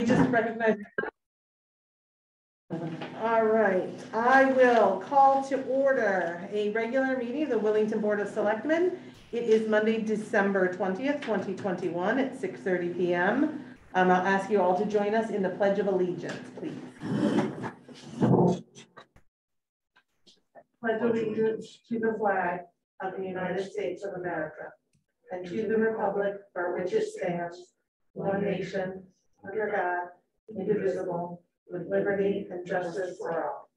Just recognize. All right, I will call to order a regular meeting of the Wellington Board of Selectmen. It is Monday, December 20th, 2021 at 6:30 p.m. I'll ask you all to join us in the Pledge of Allegiance, please. Pledge allegiance to the flag of the United States of America and to the republic for which it stands, one nation, under God, indivisible, with liberty and justice for all.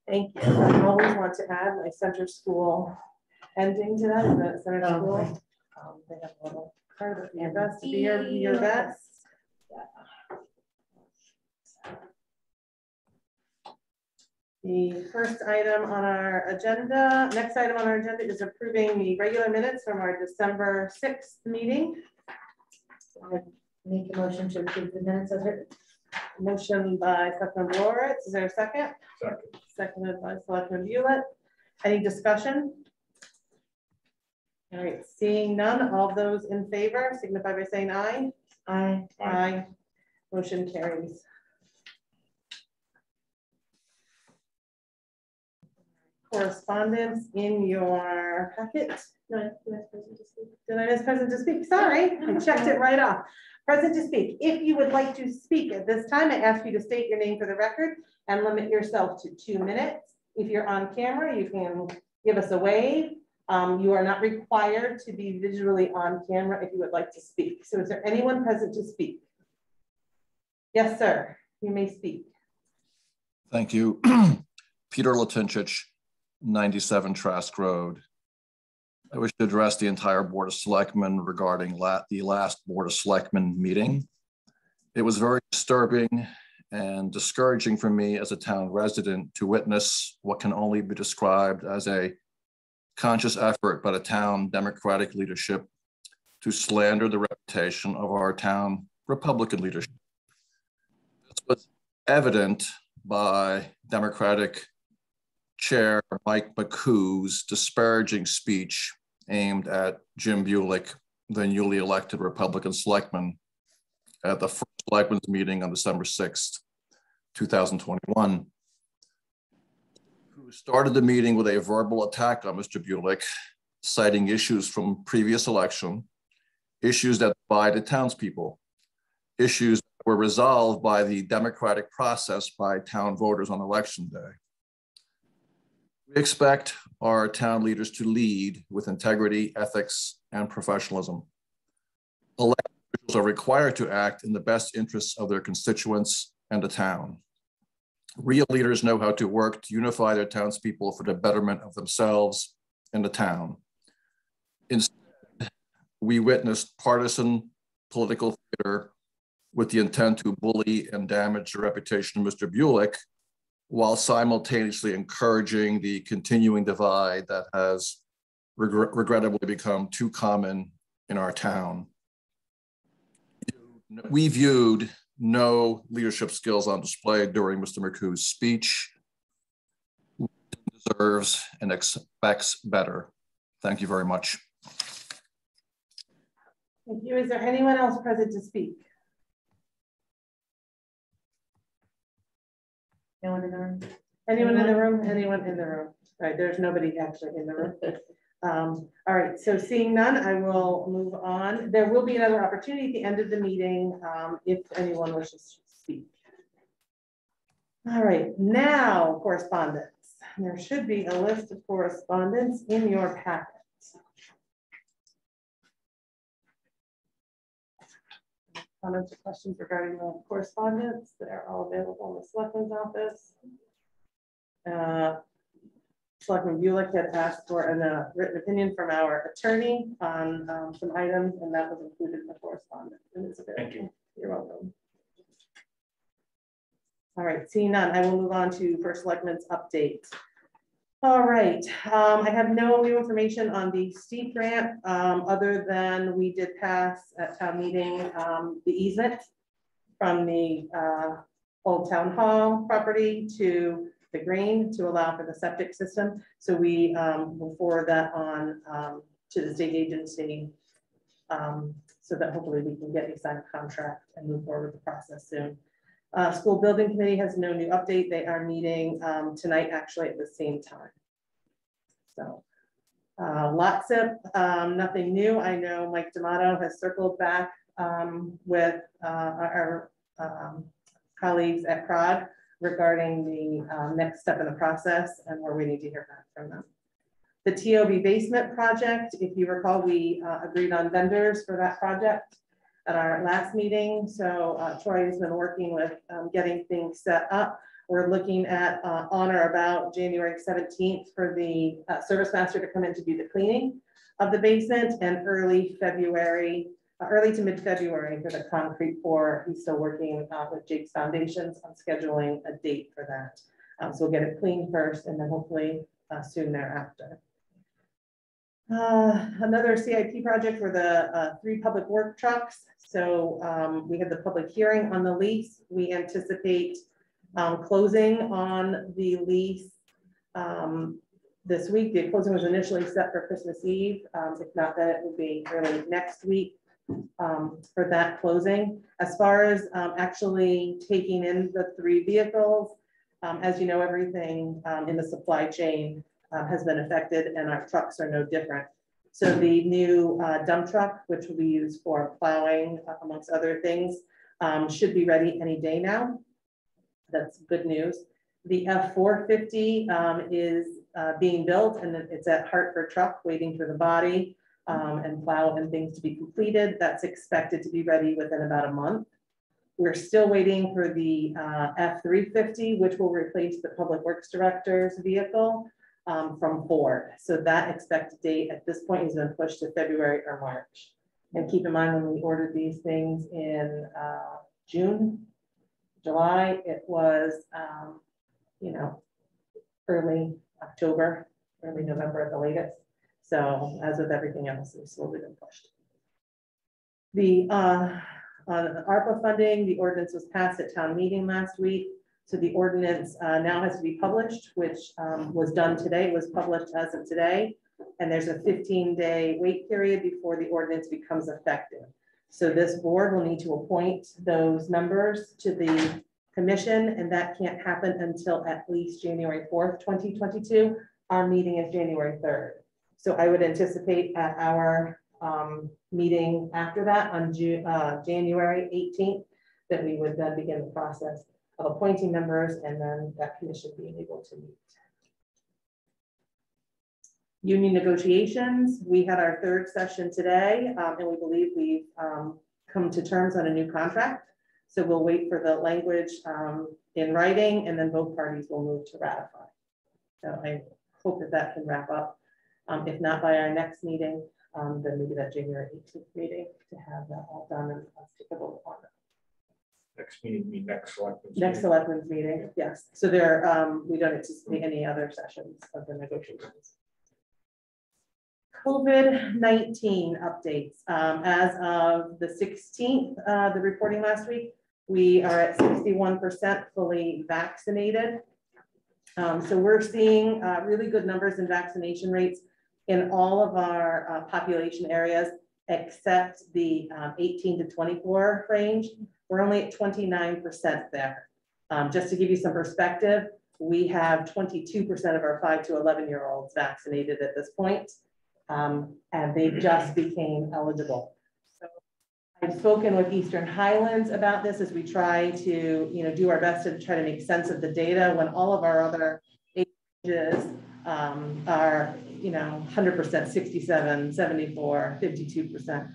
Thank you. I always want to add my center school ending to that. Is that center school? They have a little card of your best to be your best. The first item on our agenda, next item on our agenda is approving the regular minutes from our December 6th meeting. I make a motion to approve the minutes as written. Motion by Selectman Loritz. Is there a second? Second. Seconded by Selectman Bulett. Any discussion? All right, seeing none, all those in favor signify by saying aye. Aye. Aye. Motion carries. Correspondence in your packet. Did I miss present to speak? Sorry, I checked it right off. Present to speak. If you would like to speak at this time, I ask you to state your name for the record and limit yourself to 2 minutes. If you're on camera, you can give us a wave. You are not required to be visually on camera if you would like to speak. So is there anyone present to speak? Yes, sir. You may speak. Thank you. Peter Latinchich, 97 Trask Road. I wish to address the entire Board of Selectmen regarding the last Board of Selectmen meeting. It was very disturbing and discouraging for me as a town resident to witness what can only be described as a conscious effort by the town Democratic leadership to slander the reputation of our town Republican leadership. This was evident by Democratic Chair Mike McCoo's disparaging speech aimed at Jim Bulick, the newly elected Republican selectman, at the first selectmen's meeting on December 6th, 2021. Who started the meeting with a verbal attack on Mr. Bulick, citing issues from previous election, issues that divided townspeople, issues that were resolved by the democratic process by town voters on election day. We expect our town leaders to lead with integrity, ethics, and professionalism. Elected officials are required to act in the best interests of their constituents and the town. Real leaders know how to work to unify their townspeople for the betterment of themselves and the town. Instead, we witnessed partisan political theater with the intent to bully and damage the reputation of Mr. Bulick, while simultaneously encouraging the continuing divide that has regrettably become too common in our town. We viewed no leadership skills on display during Mr. McCoo's speech. He deserves and expects better. Thank you very much. Thank you. Is there anyone else present to speak? Anyone in the room? Anyone in the room? Anyone in the room? All right, there's nobody actually in the room. All right, so seeing none, I will move on. There will be another opportunity at the end of the meeting if anyone wishes to speak. All right, now correspondence. There should be a list of correspondence in your packet. Comments or questions regarding the correspondence? They're all available in the Selectmen's office. Selectman Bulick had asked for a written opinion from our attorney on some items, and that was included in the correspondence. And it's available. Thank you. You're welcome. All right, seeing none, I will move on to First Selectmen's update. All right, I have no new information on the steep grant other than we did pass at town meeting the easement from the old town hall property to the green to allow for the septic system. So we will forward that on to the state agency so that hopefully we can get a signed contract and move forward with the process soon. School building committee has no new update. They are meeting tonight, actually at the same time. So lots of nothing new. I know Mike D'Amato has circled back with our colleagues at Prague regarding the next step in the process, and we're waiting to hear back from them. The TOB basement project, if you recall, we agreed on vendors for that project at our last meeting. So Troy has been working with getting things set up. We're looking at on or about January 17th for the service master to come in to do the cleaning of the basement, and early February, early to mid-February for the concrete pour. He's still working with Jake's Foundations on scheduling a date for that. So we'll get it cleaned first and then hopefully soon thereafter. Another CIP project for the 3 public work trucks. So we had the public hearing on the lease. We anticipate closing on the lease this week. The closing was initially set for Christmas Eve. If not, then it will be early next week for that closing. As far as actually taking in the 3 vehicles, as you know, everything in the supply chain has been affected, and our trucks are no different. So the new dump truck, which will be used for plowing, amongst other things, should be ready any day now. That's good news. The F450 is being built, and it's at Hartford Truck waiting for the body and plow and things to be completed. That's expected to be ready within about a month. We're still waiting for the F350, which will replace the Public Works Director's vehicle from Ford. So that expected date at this point has been pushed to February or March. And keep in mind, when we ordered these things in June, July, it was, you know, early October, early November at the latest. So as with everything else, it's slowly been pushed. The ARPA funding, the ordinance was passed at town meeting last week. So the ordinance now has to be published, which was done today. It was published as of today. And there's a 15-day wait period before the ordinance becomes effective. So this board will need to appoint those members to the commission, and that can't happen until at least January 4th, 2022. Our meeting is January 3rd. So I would anticipate at our meeting after that on January 18th, that we would then begin the process of appointing members and then that commission being able to meet. Union negotiations, we had our 3rd session today, and we believe we've come to terms on a new contract. So we'll wait for the language in writing, and then both parties will move to ratify. So I hope that that can wrap up. If not by our next meeting, then maybe that January 18th meeting to have that all done and take a vote on it. Next meeting, next selectmen's next selectmen's meeting, yes. So there, we don't anticipate any other sessions of the negotiations. COVID-19 updates. As of the 16th, the reporting last week, we are at 61% fully vaccinated. So we're seeing really good numbers in vaccination rates in all of our population areas, except the 18 to 24 range. We're only at 29% there. Just to give you some perspective, we have 22% of our 5 to 11-year-olds vaccinated at this point, and they just became eligible. So I've spoken with Eastern Highlands about this as we try to, do our best to try to make sense of the data when all of our other ages are, 100%, 67, 74, 52%.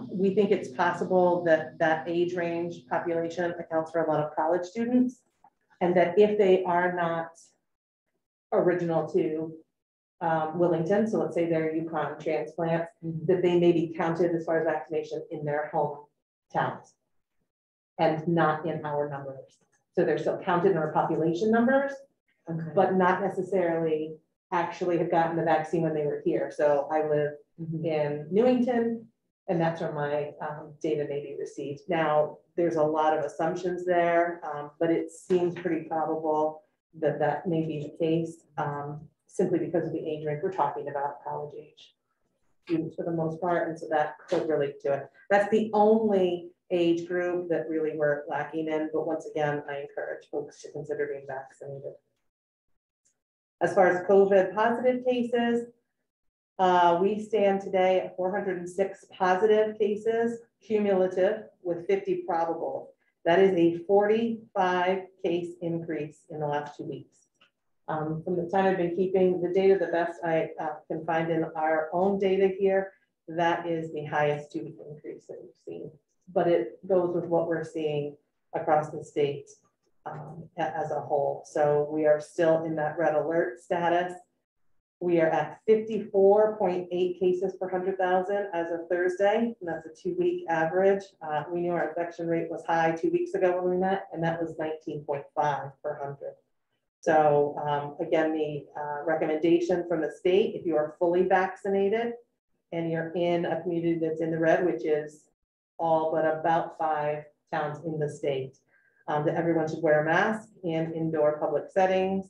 We think it's possible that that age range population accounts for a lot of college students, and that if they are not original to Willington, so let's say they're Yukon transplants, that they may be counted as far as vaccination in their home towns and not in our numbers. So they're still counted in our population numbers, but not necessarily actually have gotten the vaccine when they were here. So I live in Newington, and that's where my data may be received. Now, there's a lot of assumptions there, but it seems pretty probable that that may be the case, simply because of the age range we're talking about, college age. students for the most part, and so that could relate to it. That's the only age group that really we're lacking in, but once again, I encourage folks to consider being vaccinated. As far as COVID positive cases, we stand today at 406 positive cases, cumulative, with 50 probable. That is a 45 case increase in the last 2 weeks. From the time I've been keeping the data, the best I can find in our own data here, that is the highest 2-week increase that we've seen. But it goes with what we're seeing across the state as a whole. So we are still in that red alert status. We are at 54.8 cases per 100,000 as of Thursday, and that's a 2-week average. We knew our infection rate was high 2 weeks ago when we met, and that was 19.5 per 100. So again, the recommendation from the state, if you are fully vaccinated and you're in a community that's in the red, which is all but about 5 towns in the state, that everyone should wear a mask in indoor public settings,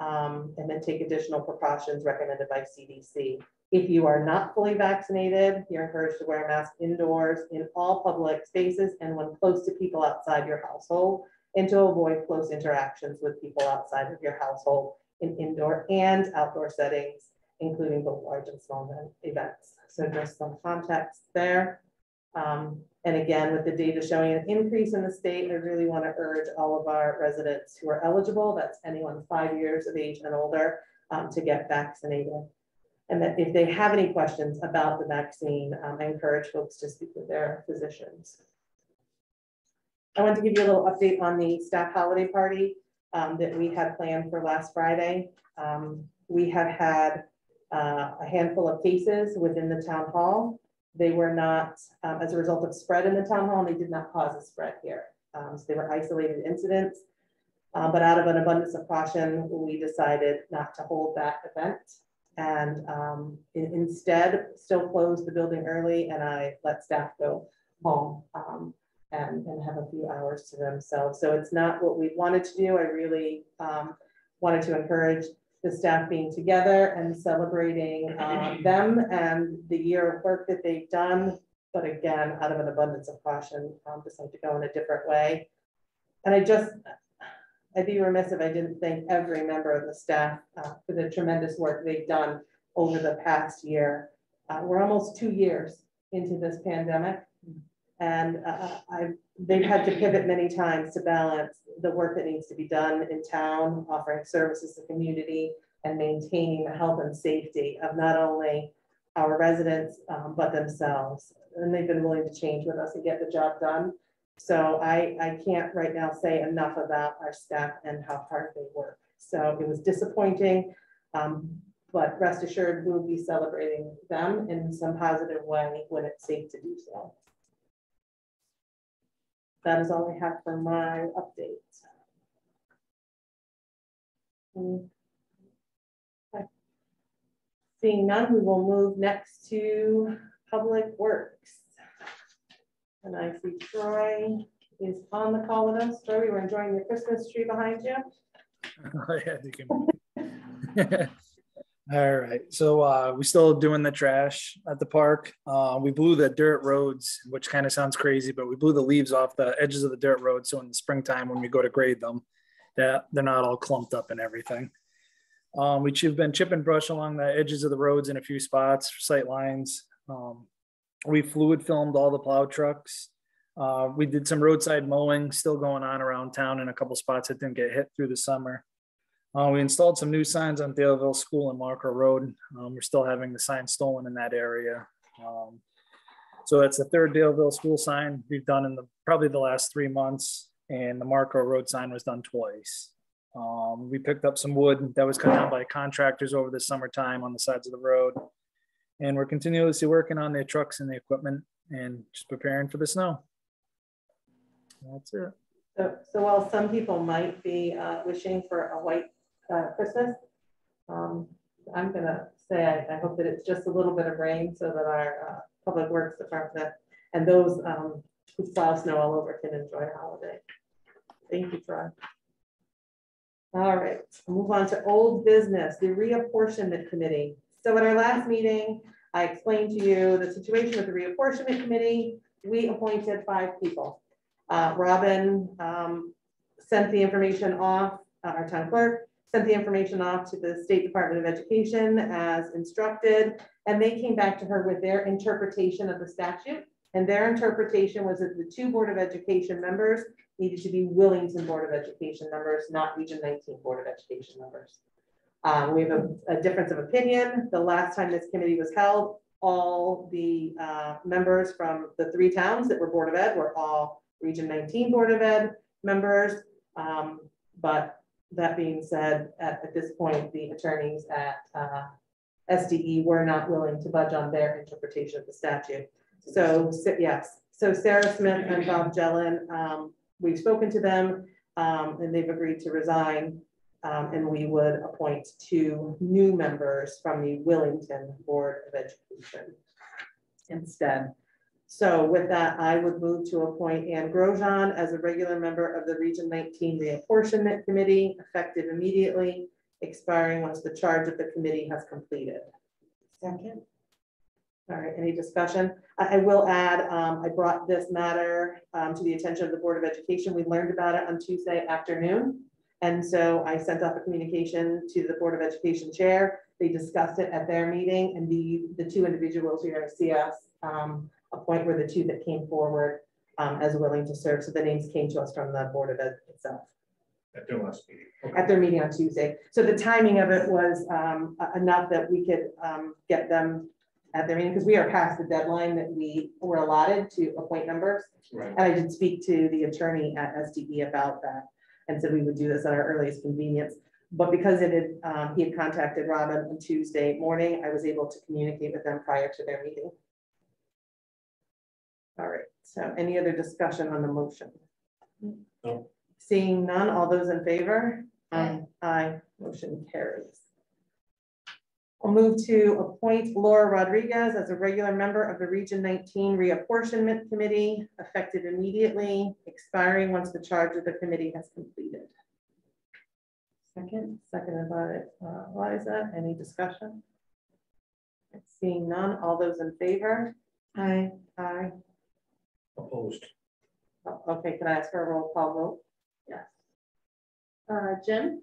and then take additional precautions recommended by CDC. If you are not fully vaccinated, you're encouraged to wear a mask indoors in all public spaces and when close to people outside your household, and to avoid close interactions with people outside of your household in indoor and outdoor settings, including both large and small events. So just some context there. And again, with the data showing an increase in the state, I really want to urge all of our residents who are eligible, that's anyone 5 years of age and older, to get vaccinated. And that if they have any questions about the vaccine, I encourage folks to speak with their physicians. I want to give you a little update on the staff holiday party that we had planned for last Friday. We have had a handful of cases within the town hall. They were not, as a result of spread in the town hall, and they did not cause a spread here. So they were isolated incidents, but out of an abundance of caution, we decided not to hold that event and instead still closed the building early, and I let staff go home and have a few hours to themselves. So it's not what we wanted to do. I really wanted to encourage the staff being together and celebrating them and the year of work that they've done. But again, out of an abundance of caution, decided to go in a different way. And I'd be remiss if I didn't thank every member of the staff for the tremendous work they've done over the past year. We're almost 2 years into this pandemic, and they've had to pivot many times to balance the work that needs to be done in town, offering services to the community, and maintaining the health and safety of not only our residents, but themselves. And they've been willing to change with us and get the job done. So I can't right now say enough about our staff and how hard they work. So it was disappointing, but rest assured we'll be celebrating them in some positive way when it's safe to do so. That is all I have for my update. Okay. Seeing none, we will move next to Public Works. And I see Troy is on the call with us. Troy, we were enjoying the Christmas tree behind you. Oh, yeah, they can. All right, so we're still doing the trash at the park. We blew the dirt roads, which kind of sounds crazy, but we blew the leaves off the edges of the dirt road. So in the springtime, when we go to grade them, they're not all clumped up and everything. We've been chipping brush along the edges of the roads in a few spots, sight lines. We fluid filmed all the plow trucks. We did some roadside mowing still going on around town in a couple spots that didn't get hit through the summer. We installed some new signs on Daleville School and Marker Road. We're still having the sign stolen in that area. So that's the third Daleville School sign we've done in probably the last 3 months, and the Marker Road sign was done twice. We picked up some wood that was cut down by contractors over the summertime on the sides of the road. And we're continuously working on the trucks and the equipment and just preparing for the snow. That's it. So while some people might be wishing for a white Christmas, I'm gonna say I hope that it's just a little bit of rain so that our Public Works Department and those who plow snow all over can enjoy a holiday. Thank you, Troy. All right, we'll move on to old business, the reapportionment committee. So at our last meeting, I explained to you the situation with the reapportionment committee. We appointed 5 people. Robin sent the information off, our town clerk sent the information off to the State Department of Education as instructed, and they came back to her with their interpretation of the statute. And their interpretation was that the 2 Board of Education members needed to be Willington Board of Education members, not Region 19 Board of Education members. We have a difference of opinion. The last time this committee was held, all the members from the 3 towns that were Board of Ed were all Region 19 Board of Ed members. But that being said, at this point, the attorneys at SDE were not willing to budge on their interpretation of the statute. So yes, so Sarah Smith and Bob Jellin, we've spoken to them and they've agreed to resign, and we would appoint 2 new members from the Willington Board of Education instead. So with that, I would move to appoint Ann Grosjean as a regular member of the Region 19 Reapportionment Committee, effective immediately, expiring once the charge of the committee has completed. Second. All right, any discussion? I will add, I brought this matter to the attention of the Board of Education. We learned about it on Tuesday afternoon. And so I sent off a communication to the Board of Education chair. They discussed it at their meeting, and the 2 individuals you're going to see us appoint were the 2 that came forward as willing to serve. So the names came to us from the Board of Ed itself. At their last meeting. Okay. At their meeting on Tuesday. So the timing of it was enough that we could get them at their meeting, because we are past the deadline that we were allotted to appoint members. Right. And I did speak to the attorney at SDE about that and said we would do this at our earliest convenience. But because it had, he had contacted Robin on Tuesday morning, I was able to communicate with them prior to their meeting. All right, so any other discussion on the motion? No. Seeing none, all those in favor? Aye. Aye, motion carries. I'll move to appoint Laura Rodriguez as a regular member of the Region 19 Reapportionment Committee, effective immediately, expiring once the charge of the committee has completed. Second, seconded by Liza. Any discussion? Seeing none, all those in favor? Aye. Aye. Opposed. Okay, can I ask for a roll call vote? Yes. Jim?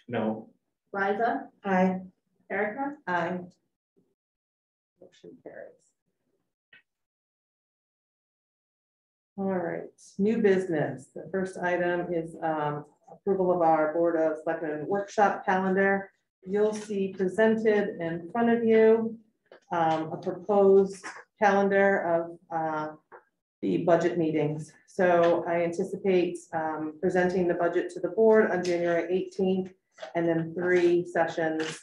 No. Liza? Aye. Erica? Aye. Motion carries. All right, new business. The first item is approval of our Board of Selectmen workshop calendar. You'll see presented in front of you a proposed calendar of the budget meetings. So I anticipate presenting the budget to the board on January 18th, and then 3 sessions.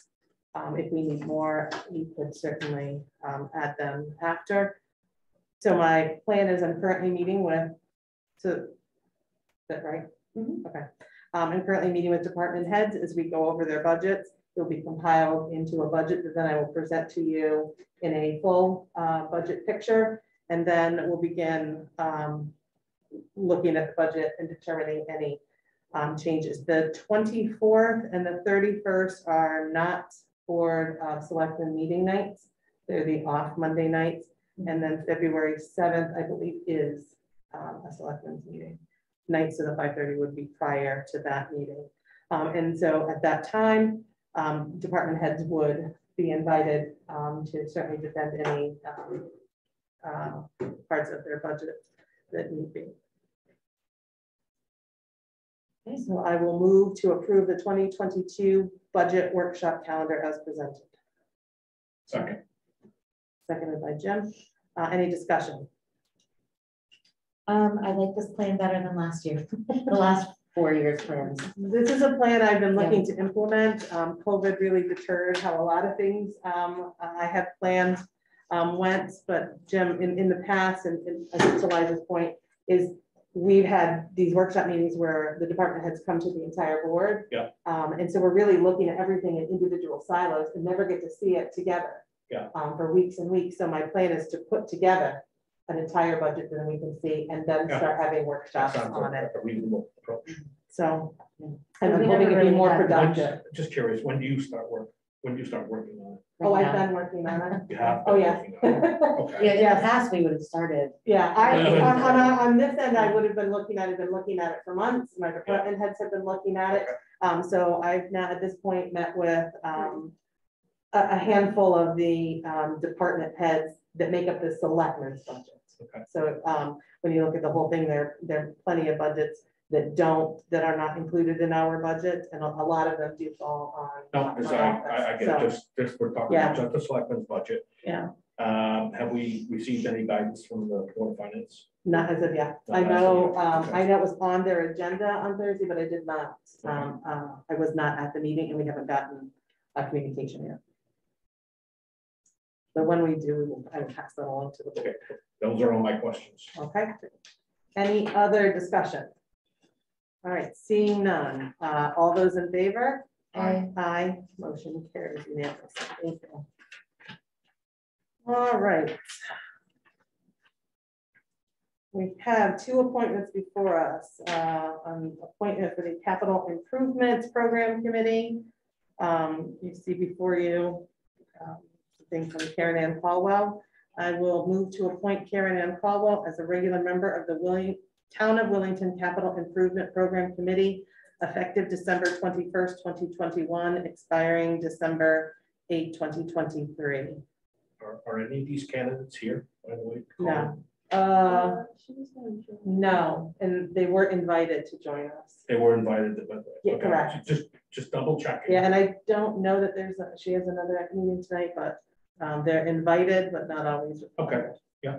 If we need more, we could certainly add them after. So my plan is I'm currently meeting with, is that right? Mm-hmm. Okay. I'm currently meeting with department heads as we go over their budgets. They'll be compiled into a budget that then I will present to you in a full budget picture. And then we'll begin looking at the budget and determining any changes. The 24th and the 31st are not Board of Selectmen meeting nights. They're the off Monday nights. And then February 7th, I believe, is a Selectmen's meeting night. So the 5:30 would be prior to that meeting. And so at that time, department heads would be invited to certainly defend any parts of their budget that need be. Okay, so I will move to approve the 2022 budget workshop calendar as presented. Second. Seconded by Jim. Any discussion? I like this plan better than last year. The last 4 years plans. This is a plan I've been looking to implement. COVID really deterred how a lot of things I had planned went, but Jim, in the past, and I think to Liza's point, is we've had these workshop meetings where the department heads come to the entire board. Yeah. And so we're really looking at everything in individual silos and never get to see it together. Yeah. For weeks and weeks. So my plan is to put together an entire budget that we can see and then start having workshops on it. A reasonable approach. So, and I'm hoping to be more productive. Just curious, when do you start work? When do you start working on it? Oh, Right I've now. been working on it. You have Oh, been yeah. working on it. Okay. Yeah, in Yes. the past, we would have started. Yeah, on this end, I would have been looking at it for months. My department heads have been looking at it. So I've now at this point met with a handful of the department heads that make up the selectmen's budget. Okay. So when you look at the whole thing, there are plenty of budgets that are not included in our budget, and a lot of them do fall on. No, because my I office. get So, it, just, we're talking Yeah. about just the selectmen's budget. Yeah, Have we received any guidance from the Board of Finance? not as of yet. Not I as of know, yet. Okay. I know it was on their agenda on Thursday, but I did not. I was not at the meeting, and we haven't gotten a communication yet. But when we do, I will pass that along to the board. Okay, those are all my questions. Okay. Any other discussion? All right, seeing none. All those in favor? Aye. Aye. Motion carries unanimously. Thank you. All right. We have two appointments before us. An appointment for the Capital Improvements Program Committee. You see before you thing from Karen Ann Caldwell. I will move to appoint Karen Ann Caldwell as a regular member of the Town of Willington Capital Improvement Program Committee, effective December 21st, 2021, expiring December 8, 2023. Are any of these candidates here, by the way? No. No, and they were invited to join us. They were invited, but. Yeah, okay, correct. Just double checking. Yeah, and I don't know that she has another meeting tonight, but they're invited, but not always. Okay, yeah.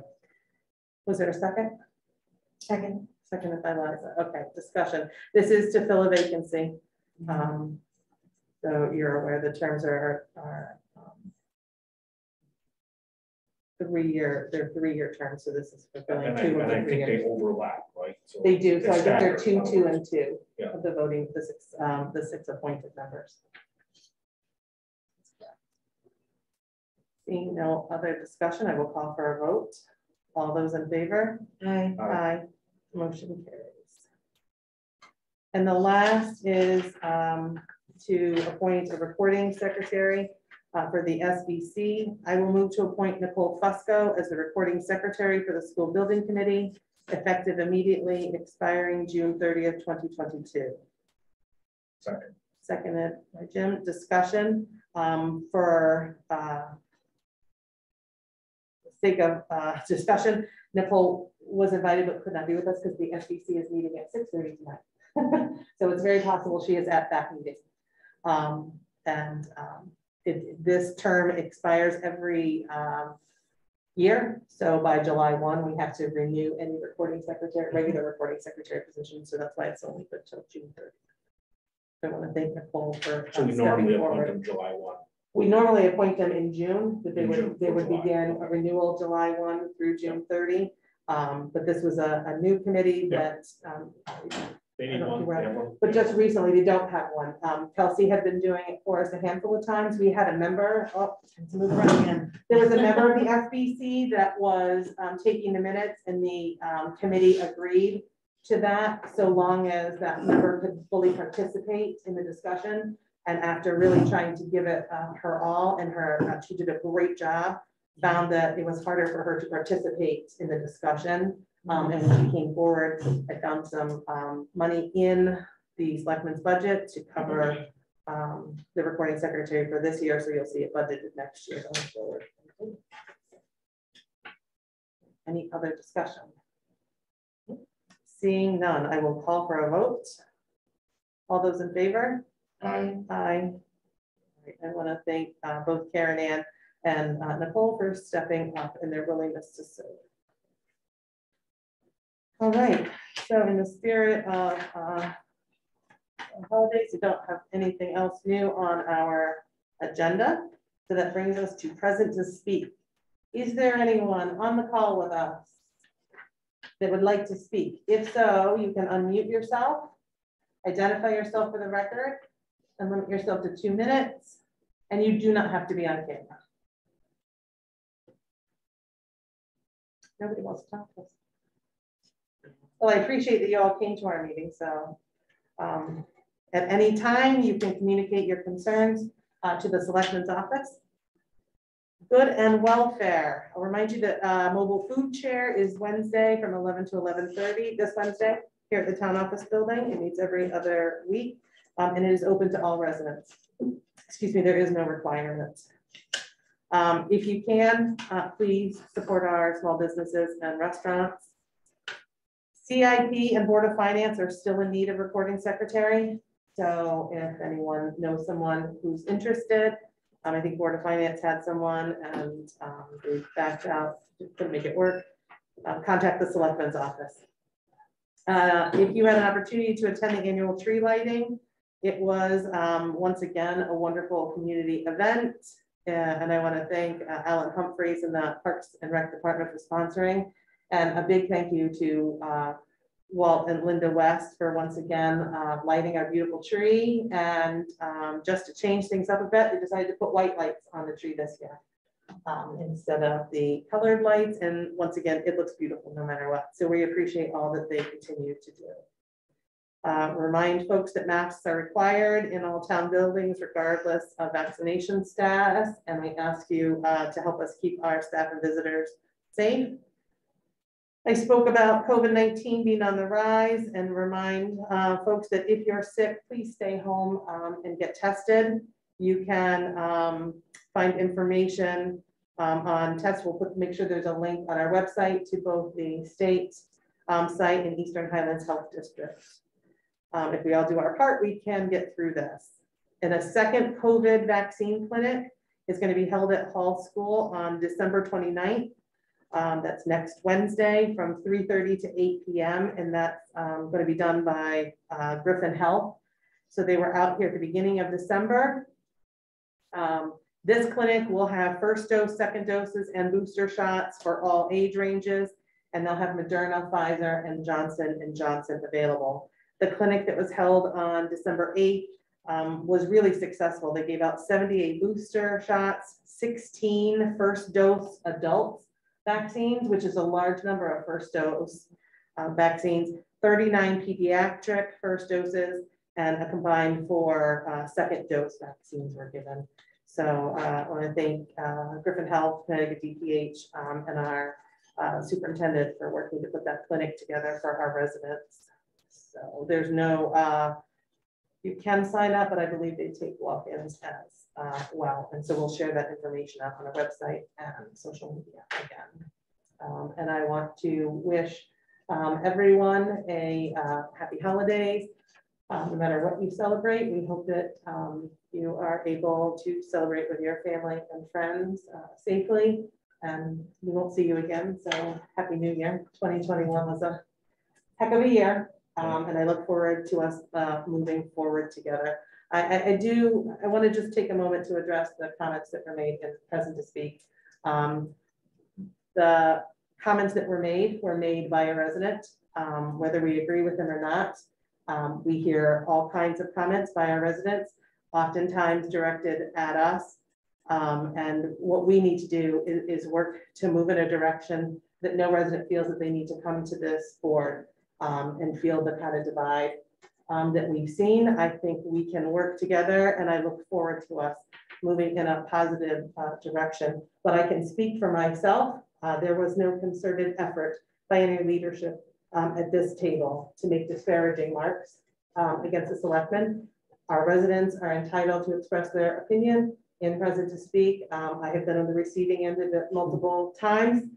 Was there a second? Second. Seconded by Liza. Okay, discussion. This is to fill a vacancy. So you're aware the terms are 3-year, they're 3-year terms. So this is fulfilling And 2 of the I 3 think years. they overlap, right? So They do. So I think they're staggered, 2, 2, and 2 Yeah. of the voting, the 6 appointed members. Seeing no other discussion, I will call for a vote. All those in favor? Aye. Aye. Motion carries. And the last is to appoint a recording secretary for the SBC. I will move to appoint Nicole Fusco as the recording secretary for the school building committee, effective immediately, expiring June 30th, 2022. Second. Seconded by Jim. Discussion for sake of discussion. Nicole was invited but could not be with us because the SBC is meeting at 6:30 tonight. So it's very possible she is at that meeting. This term expires every year. So by July 1, we have to renew any recording secretary, regular recording secretary position. So that's why it's only good till June 30th. I want to thank Nicole for So we stepping normally appoint forward. them July 1. We normally appoint them in June, but they In would June, they would July. begin a renewal July 1 through June 30. But this was a new committee Yeah. that They I need don't one. think we're- they have one? but just recently, they don't have one. Kelsey had been doing it for us a handful of times. We had a member, to move around again. There was a member of the FBC that was taking the minutes, and the committee agreed to that, so long as that member could fully participate in the discussion. And after really trying to give it her all, and she did a great job, found that it was harder for her to participate in the discussion. And when she came forward, I found some money in the selectmen's budget to cover the recording secretary for this year. So you'll see it budgeted next year going forward. Any other discussion? Seeing none, I will call for a vote. All those in favor? Aye. Aye. All right, I want to thank both Karen Ann and Nicole for stepping up in their willingness to serve. All right, so in the spirit of holidays, we don't have anything else new on our agenda. So that brings us to present to speak. Is there anyone on the call with us that would like to speak? If so, you can unmute yourself, identify yourself for the record, and limit yourself to 2 minutes. And you do not have to be on camera. Nobody wants to talk to us. Well, I appreciate that you all came to our meeting. So at any time, you can communicate your concerns to the Selectmen's office. Good and welfare. I'll remind you that mobile food chair is Wednesday from 11 to 11:30 this Wednesday here at the town office building. It meets every other week and it is open to all residents. Excuse me, there is no requirements. If you can, please support our small businesses and restaurants. CIP and Board of Finance are still in need of recording secretary. So if anyone knows someone who's interested, I think Board of Finance had someone and they backed out, couldn't make it work. Contact the Selectmen's office. If you had an opportunity to attend the annual tree lighting, it was once again a wonderful community event. And I want to thank Alan Humphreys and the Parks and Rec Department for sponsoring. And a big thank you to Walt and Linda West for once again lighting our beautiful tree. And just to change things up a bit, we decided to put white lights on the tree this year instead of the colored lights. And once again, it looks beautiful no matter what. So we appreciate all that they continue to do. Remind folks that masks are required in all town buildings regardless of vaccination status. And we ask you to help us keep our staff and visitors safe. I spoke about COVID-19 being on the rise and remind folks that if you're sick, please stay home and get tested. You can find information on tests. We'll make sure there's a link on our website to both the state site and Eastern Highlands Health District. If we all do our part, we can get through this. And a second COVID vaccine clinic is going to be held at Hall School on December 29th. That's next Wednesday from 3:30 to 8 p.m. And that's going to be done by Griffin Health. So they were out here at the beginning of December. This clinic will have first dose, second doses, and booster shots for all age ranges. And they'll have Moderna, Pfizer, and Johnson & Johnson available. The clinic that was held on December 8th was really successful. They gave out 78 booster shots, 16 first dose adults vaccines, which is a large number of first dose vaccines, 39 pediatric first doses, and a combined 4 second dose vaccines were given. So I want to thank Griffin Health, Connecticut DPH, and our superintendent for working to put that clinic together for our residents. So there's no, you can sign up, but I believe they take walk-ins as well. And so we'll share that information out on our website and social media again. And I want to wish everyone a happy holidays. No matter what you celebrate, we hope that you are able to celebrate with your family and friends safely. And we won't see you again. So happy New Year. 2021 was a heck of a year. And I look forward to us moving forward together. I want to just take a moment to address the comments that were made in Present to Speak. The comments that were made by a resident, whether we agree with them or not. We hear all kinds of comments by our residents, oftentimes directed at us. And what we need to do is work to move in a direction that no resident feels that they need to come to this board and feel the kind of divide that we've seen. I think we can work together, and I look forward to us moving in a positive direction. But I can speak for myself. There was no concerted effort by any leadership at this table to make disparaging marks against the selectmen. Our residents are entitled to express their opinion in Present to Speak. I have been on the receiving end of it multiple times.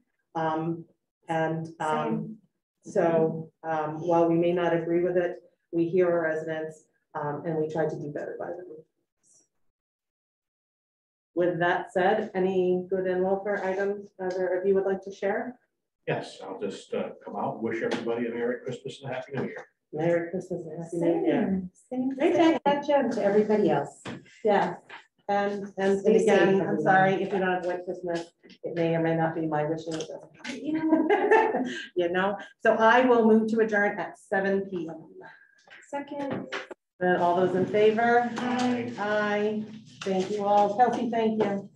So while we may not agree with it, we hear our residents and we try to do better by them. With that said, any good and welfare items either of you would like to share? Yes, I'll just come out, wish everybody a Merry Christmas and a Happy New Year. Merry Christmas and Happy New Year. Same to everybody else. Yeah. And Stay again, safe, I'm everyone. sorry if you don't have White Christmas, it may or may not be my wishing. You know, so I will move to adjourn at 7 p.m. Second. And all those in favor? Aye. Aye. Thank you all. Kelsey, thank you.